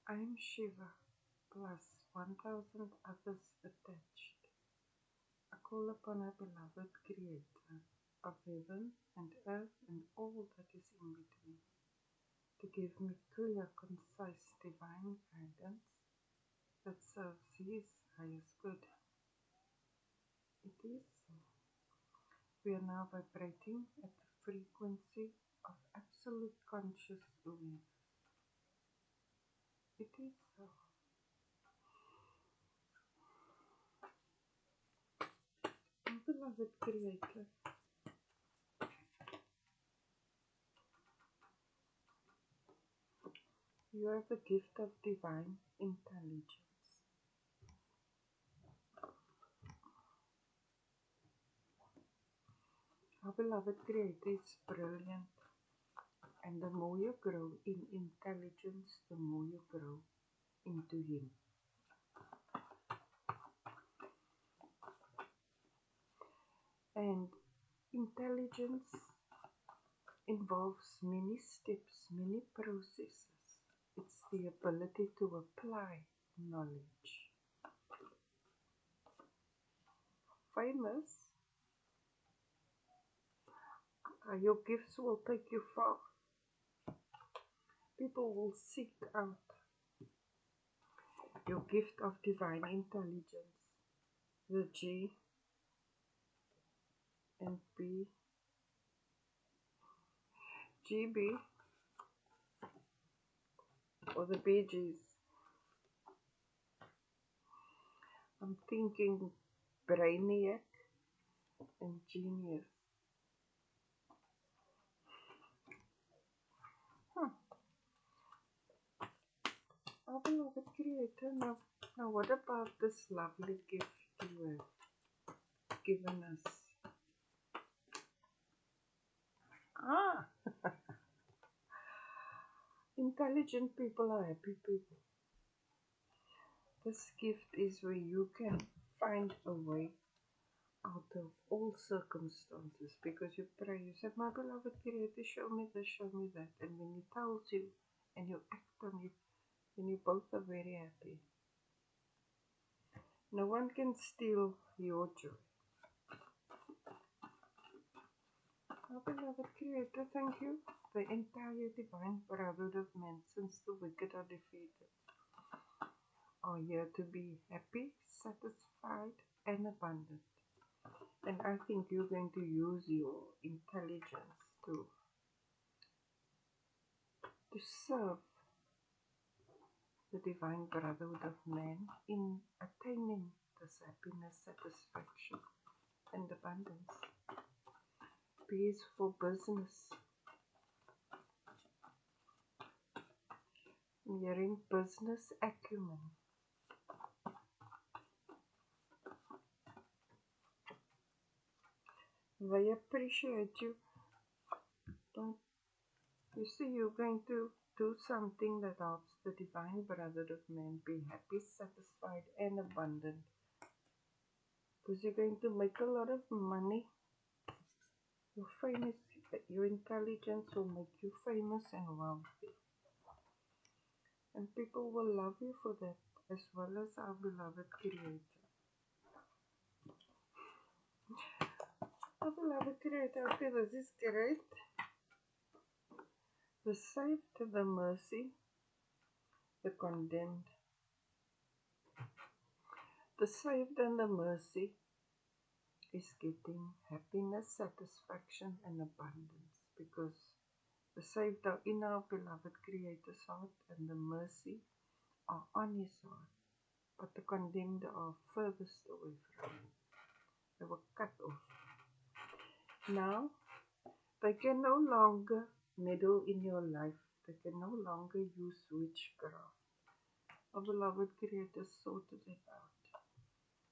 I am Shiva, plus 1,000 others attached. I call upon our beloved Creator of heaven and earth and all that is in between to give me clear, concise, divine guidance that serves His highest good. It is so. We are now vibrating at the frequency of absolute conscious awareness. It is so. My beloved Creator, you are the gift of divine intelligence. Our beloved Creator is brilliant, and the more you grow in intelligence, the more you grow into Him. And intelligence involves many steps, many processes. It's the ability to apply knowledge. Famous, your gifts will take you far. People will seek out your gift of divine intelligence, the G and B, GB, or the BGs. I'm thinking brainiac and genius. Our beloved Creator, now what about this lovely gift you have given us? Ah, intelligent people are happy people. This gift is where you can find a way out of all circumstances because you pray, you say, my beloved Creator, show me this, show me that. And when He tells you and you act on it, then you both are very happy. No one can steal your joy. Our beloved Creator, thank you. The entire divine brotherhood of men, since the wicked are defeated, are here to be happy, satisfied, and abundant. And I think you're going to use your intelligence to serve the divine brotherhood of man in attaining this happiness, satisfaction, and abundance. Peaceful business. I'm hearing business acumen. They appreciate you. Don't you see, you're going to do something that helps the divine brotherhood of men be happy, satisfied, and abundant. Because you're going to make a lot of money. Your famous, your intelligence will make you famous and wealthy. And people will love you for that, as well as our beloved Creator. Our beloved Creator, okay, this is great. The saved, the mercy, the condemned. The saved and the mercy is getting happiness, satisfaction, and abundance, because the saved are in our beloved Creator's heart, and the mercy are on His heart, but the condemned are furthest away from Him. They were cut off. Now, they can no longer meddle in your life. They can no longer use witchcraft. Our beloved Creator sorted it out.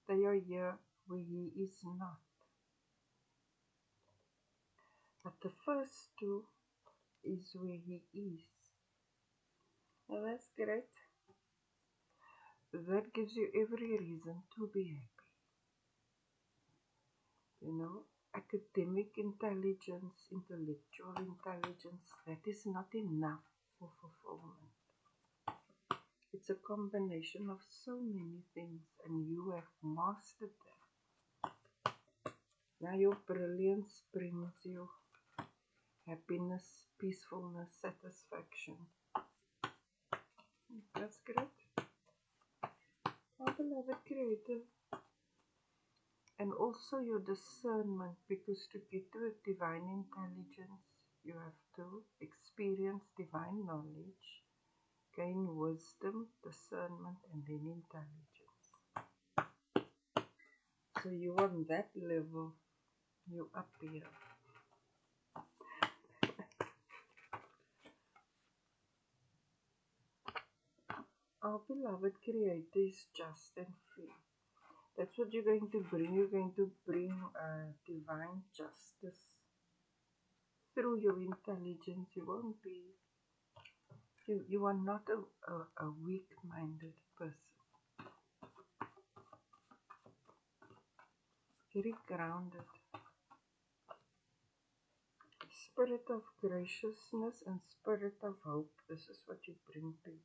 They are here where He is not. But the first two is where He is. Now that's great. That gives you every reason to be happy. You know, academic intelligence, intellectual intelligence, that is not enough for fulfillment. It's a combination of so many things, and you have mastered that. Now your brilliance brings you happiness, peacefulness, satisfaction. That's great. Our beloved Creator. And also your discernment, because to get to a divine intelligence, you have to experience divine knowledge, gain wisdom, discernment, and then intelligence. So you on that level, you up here. Our beloved Creator is just and free. That's what you're going to bring. You're going to bring divine justice through your intelligence. You won't be, you are not a weak-minded person. Very grounded. Spirit of graciousness and spirit of hope. This is what you bring people.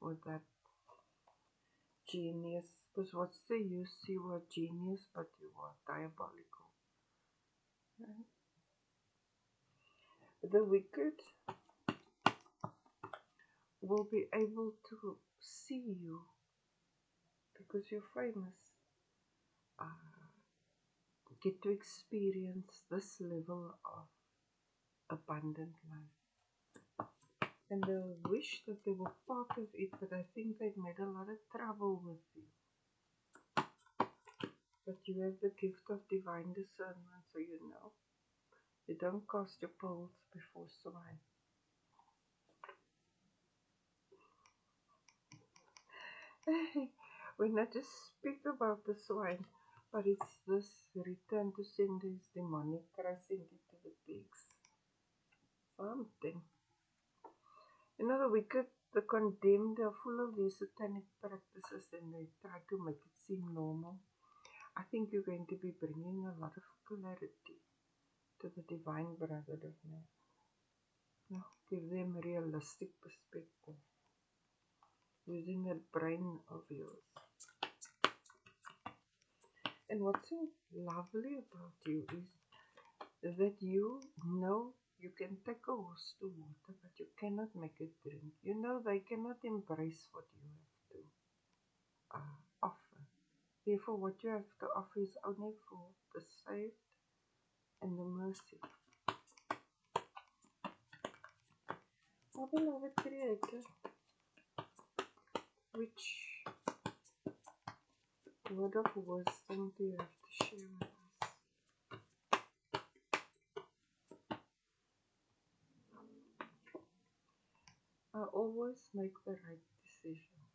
With that genius. Because what's the use? You are genius, but you are diabolical. Right? The wicked will be able to see you because you're famous. Get to experience this level of abundant life. And they'll wish that they were part of it, but I think they've made a lot of trouble with you. But you have the gift of divine discernment, so you know. You don't cast your pearls before swine. When I just speak about the swine, but it's this return to sender is demonic, but I send it to the pigs. Something. You know, the wicked, the condemned, are full of these satanic practices and they try to make it seem normal. I think you're going to be bringing a lot of clarity to the divine brotherhood of man. No, give them a realistic perspective using that brain of yours. And what's so lovely about you is that you know you can take a horse to water, but you cannot make it drink. You know they cannot embrace what you have to offer. Therefore, what you have to offer is only for the saved and the mercy. Our beloved Creator, which word of wisdom do you have to share with us? I always make the right decisions.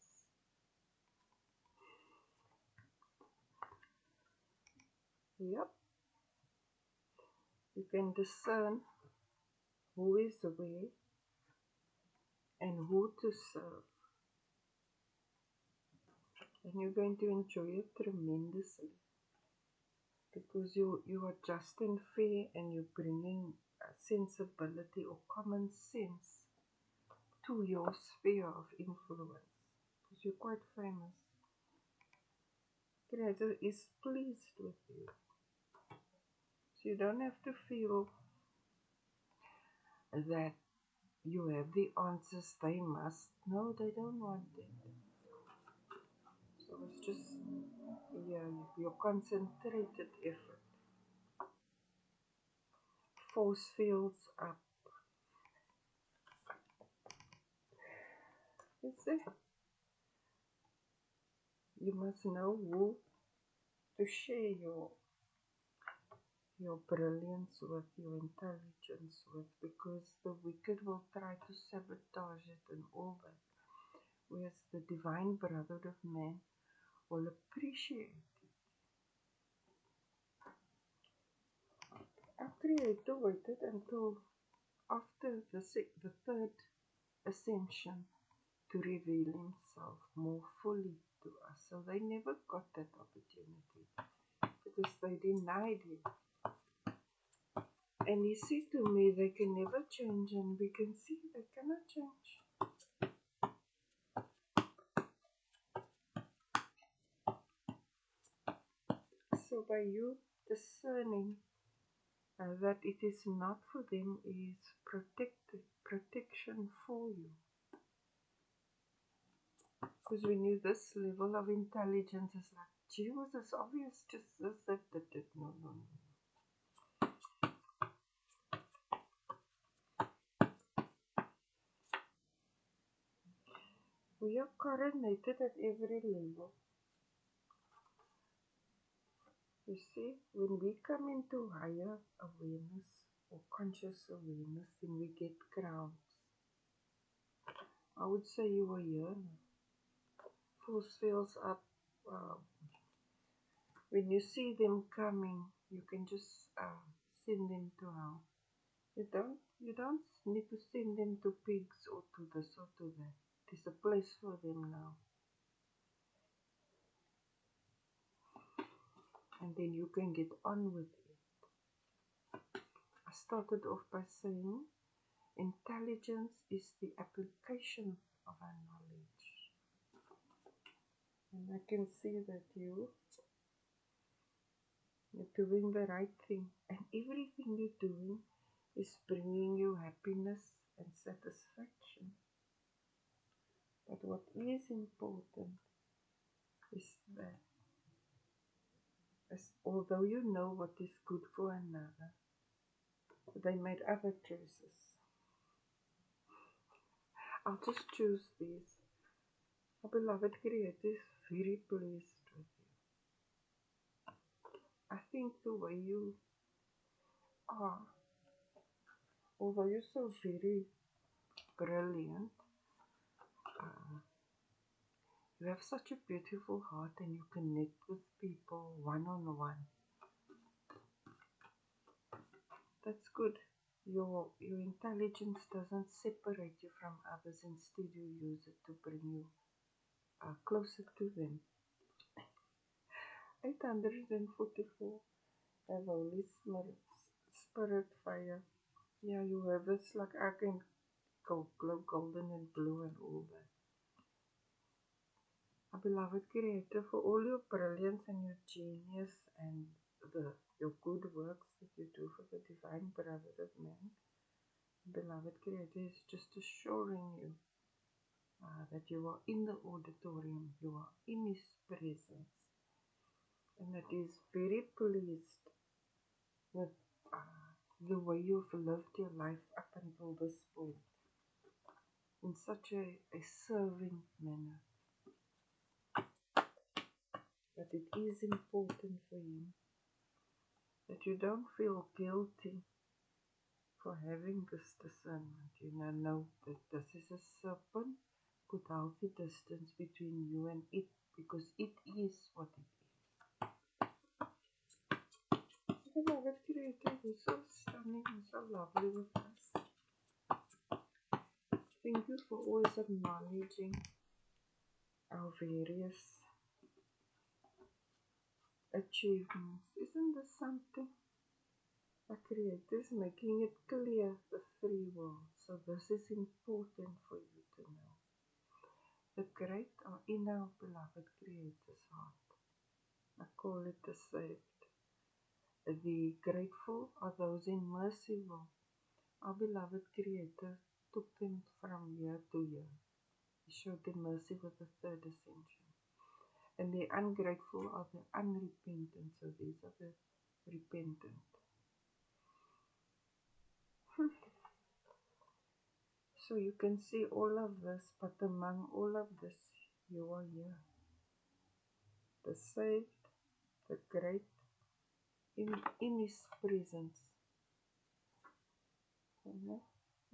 Yep. You can discern who is where and who to serve. And you're going to enjoy it tremendously. Because you are just and fair and you're bringing sensibility or common sense to your sphere of influence. Because you're quite famous. Creator is pleased with you. So you don't have to feel that you have the answers they must. No, they don't want it. So it's just your concentrated effort. Force fields up. You see? You must know who to share your brilliance with, your intelligence with, because the wicked will try to sabotage it and all that. Whereas the divine brotherhood of man will appreciate it. Our Creator waited until after the third ascension to reveal himself more fully to us. So they never got that opportunity because they denied him. And he said to me, they can never change, and we can see they cannot change. So by you discerning that it is not for them is protection for you. Because when you this level of intelligence is like, gee, was this obvious? Just this, that. No, no, no. We are coronated at every level. You see, when we come into higher awareness or conscious awareness, then we get crowns. I would say you are here. Force fills up. Uh, when you see them coming, you can just send them to hell. You don't need to send them to pigs or to this or to that. There's a place for them now. And then you can get on with it. I started off by saying intelligence is the application of our knowledge. And I can see that you're doing the right thing. And everything you're doing is bringing you happiness and satisfaction. But what is important is that although you know what is good for another, they made other choices. I'll just choose these. Our beloved Creator is very pleased with you. I think the way you are, although you're so very brilliant, you have such a beautiful heart and you connect with people one-on-one. That's good. Your intelligence doesn't separate you from others. Instead, you use it to bring you closer to them. 844 have Holy Spirit fire. Yeah, you have this like I can glow golden and blue and all that. Our beloved Creator, for all your brilliance and your genius and your good works that you do for the divine brotherhood of man, beloved Creator is just assuring you that you are in the auditorium, you are in His presence, and that He is very pleased with the way you've lived your life up until this point in such a serving manner. That it is important for you that you don't feel guilty for having this discernment. You know that this is a serpent. Put healthy distance between you and it because it is what it is. Beloved Creator, you're so stunning and so lovely with us. Thank you for always acknowledging our various achievements. Isn't this something? Our Creator is making it clear the free will. So this is important for you to know. The great are in our beloved Creator's heart. I call it the saved. The grateful are those in mercy will. Our beloved Creator took them from year to year. He showed them mercy with the third ascension. And the ungrateful are the unrepentant. So these are the repentant. So you can see all of this, but among all of this, you are here. The saved, the great, in His presence.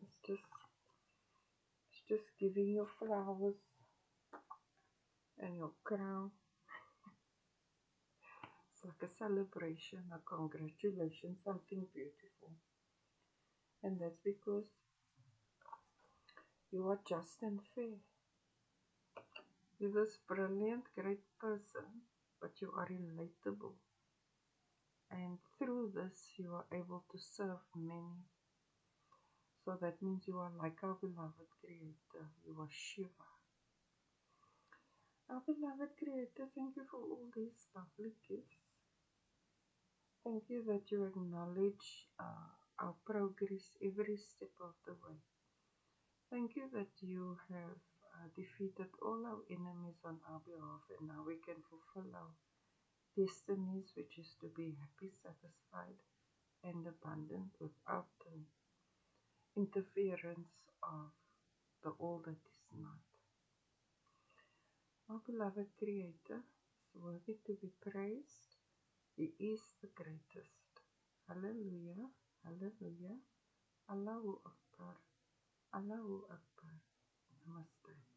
It's just giving you flowers and your crown. It's like a celebration, a congratulation, something beautiful. And that's because you are just and fair. You're this brilliant, great person, but you are relatable. And through this, you are able to serve many. So that means you are like our beloved Creator. You are Shiva. Our beloved Creator, thank you for all these lovely gifts. Thank you that you acknowledge our progress every step of the way. Thank you that you have defeated all our enemies on our behalf, and now we can fulfill our destinies, which is to be happy, satisfied, and abundant without the interference of the all that is not. Our beloved Creator is worthy to be praised. He is the greatest. Hallelujah, hallelujah, Allahu Akbar, Allahu Akbar. Namaste.